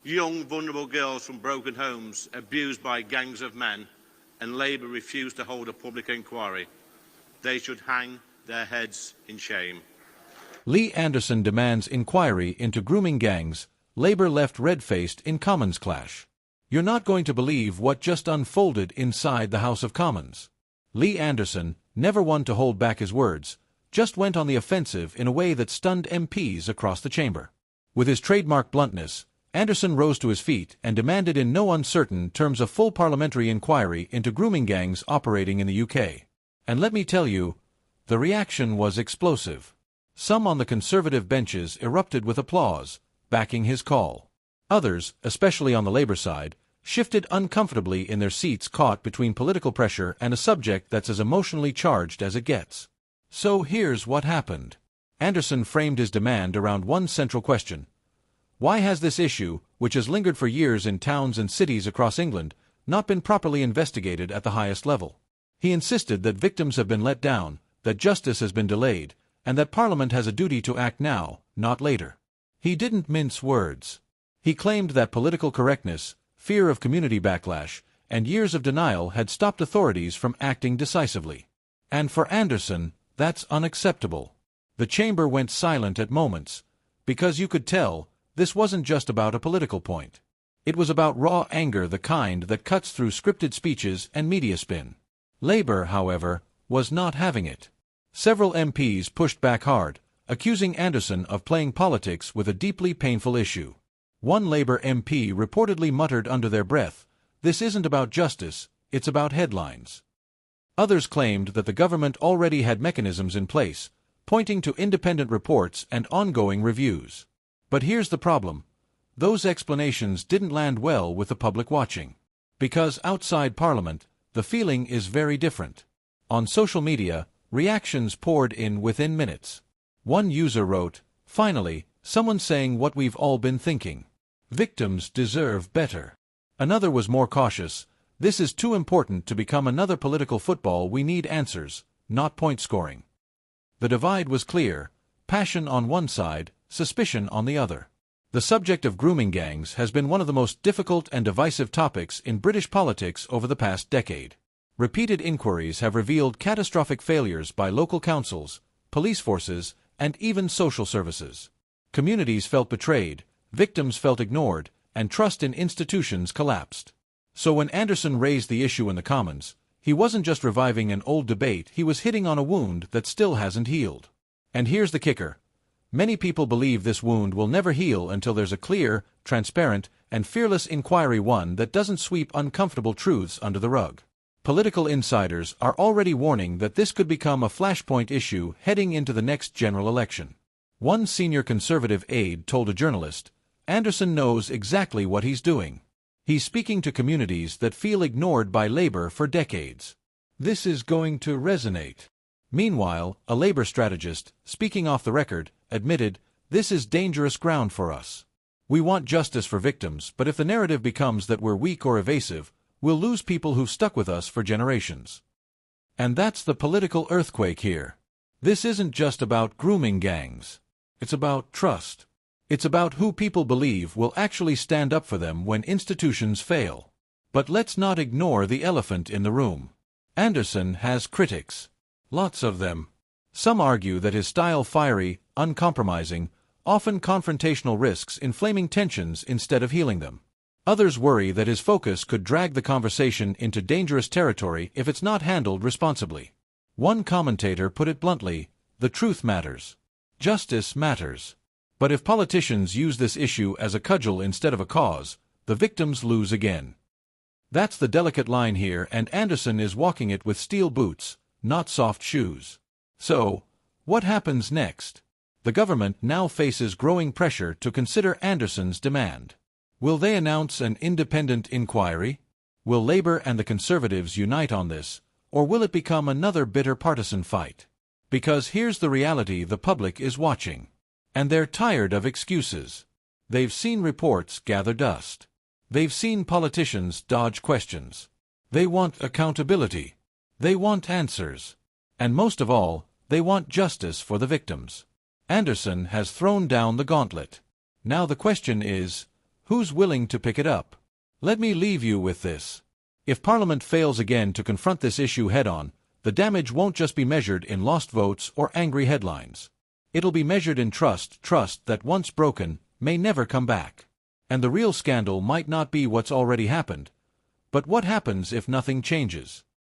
young, vulnerable girls from broken homes abused by gangs of men, and Labour refused to hold a public inquiry. They should hang their heads in shame. Lee Anderson demands inquiry into grooming gangs. Labour left red-faced in Commons clash. You're not going to believe what just unfolded inside the House of Commons. Lee Anderson, never one to hold back his words, just went on the offensive in a way that stunned MPs across the chamber. With his trademark bluntness, Anderson rose to his feet and demanded in no uncertain terms a full parliamentary inquiry into grooming gangs operating in the UK. And let me tell you, the reaction was explosive. Some on the Conservative benches erupted with applause, backing his call. Others, especially on the Labour side, shifted uncomfortably in their seats, caught between political pressure and a subject that's as emotionally charged as it gets. So here's what happened. Anderson framed his demand around one central question. Why has this issue, which has lingered for years in towns and cities across England, not been properly investigated at the highest level? He insisted that victims have been let down, that justice has been delayed, and that Parliament has a duty to act now, not later. He didn't mince words. He claimed that political correctness, fear of community backlash, and years of denial had stopped authorities from acting decisively. And for Anderson, that's unacceptable. The chamber went silent at moments, because you could tell this wasn't just about a political point. It was about raw anger, the kind that cuts through scripted speeches and media spin. Labour, however, was not having it. Several MPs pushed back hard, accusing Anderson of playing politics with a deeply painful issue. One Labour MP reportedly muttered under their breath, "This isn't about justice, it's about headlines." Others claimed that the government already had mechanisms in place, pointing to independent reports and ongoing reviews. But here's the problem. Those explanations didn't land well with the public watching. Because outside Parliament, the feeling is very different. On social media, reactions poured in within minutes. One user wrote, "Finally, someone saying what we've all been thinking. Victims deserve better." Another was more cautious. "This is too important to become another political football. We need answers, not point scoring." The divide was clear: passion on one side, suspicion on the other. The subject of grooming gangs has been one of the most difficult and divisive topics in British politics over the past decade. Repeated inquiries have revealed catastrophic failures by local councils, police forces, and even social services. Communities felt betrayed, victims felt ignored, and trust in institutions collapsed. So when Anderson raised the issue in the Commons, he wasn't just reviving an old debate, he was hitting on a wound that still hasn't healed. And here's the kicker. Many people believe this wound will never heal until there's a clear, transparent, and fearless inquiry, one that doesn't sweep uncomfortable truths under the rug. Political insiders are already warning that this could become a flashpoint issue heading into the next general election. One senior Conservative aide told a journalist, "Anderson knows exactly what he's doing. He's speaking to communities that feel ignored by Labour for decades. This is going to resonate." Meanwhile, a Labour strategist, speaking off the record, admitted, "This is dangerous ground for us. We want justice for victims, but if the narrative becomes that we're weak or evasive, we'll lose people who've stuck with us for generations." And that's the political earthquake here. This isn't just about grooming gangs. It's about trust. It's about who people believe will actually stand up for them when institutions fail. But let's not ignore the elephant in the room. Anderson has critics. Lots of them. Some argue that his style, fiery, uncompromising, often confrontational, risks inflaming tensions instead of healing them. Others worry that his focus could drag the conversation into dangerous territory if it's not handled responsibly. One commentator put it bluntly, "The truth matters. Justice matters. But if politicians use this issue as a cudgel instead of a cause, the victims lose again." That's the delicate line here, and Anderson is walking it with steel boots, not soft shoes. So, what happens next? The government now faces growing pressure to consider Anderson's demand. Will they announce an independent inquiry? Will Labour and the Conservatives unite on this, or will it become another bitter partisan fight? Because here's the reality: the public is watching. And they're tired of excuses. They've seen reports gather dust. They've seen politicians dodge questions. They want accountability. They want answers. And most of all, they want justice for the victims. Anderson has thrown down the gauntlet. Now the question is, Who's willing to pick it up? Let me leave you with this. If Parliament fails again to confront this issue head-on, the damage won't just be measured in lost votes or angry headlines. It'll be measured in trust that once broken may never come back. And the real scandal might not be what's already happened, but what happens if nothing changes.